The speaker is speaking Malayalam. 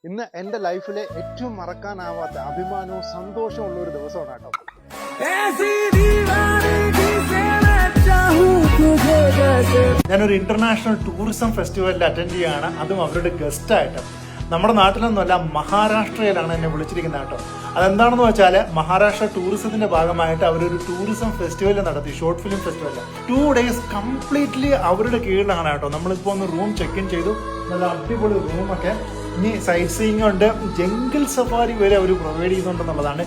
ഇന്ന് എൻ്റെ ലൈഫിലെ ഏറ്റവും മറക്കാനാവാത്ത അഭിമാനവും സന്തോഷവും ഉള്ള ഒരു ദിവസമാണ് കേട്ടോ. ഞാനൊരു ഇന്റർനാഷണൽ ടൂറിസം ഫെസ്റ്റിവലിൽ അറ്റൻഡ് ചെയ്യാണ്, അതും അവരുടെ ഗസ്റ്റായിട്ട്. നമ്മുടെ നാട്ടിലൊന്നുമല്ല, മഹാരാഷ്ട്രയിലാണ് എന്നെ വിളിച്ചിരിക്കുന്നത് കേട്ടോ. അതെന്താണെന്ന് വെച്ചാൽ മഹാരാഷ്ട്ര ടൂറിസത്തിന്റെ ഭാഗമായിട്ട് അവരൊരു ടൂറിസം ഫെസ്റ്റിവൽ നടത്തി, short film festival. 2 days completely അവരുടെ കീഴിലാണ് കേട്ടോ. നമ്മളിപ്പോൾ ഒന്ന് റൂം ചെക്ക് ഇൻ ചെയ്തു, നല്ല അടിപൊളി റൂമൊക്കെ. ഇനി സൈറ്റ് സീയിങ് ഉണ്ട്, ജംഗിൾ സഫാരി വരെ അവർ പ്രൊവൈഡ് ചെയ്യുന്നുണ്ടെന്നുള്ളതാണ്.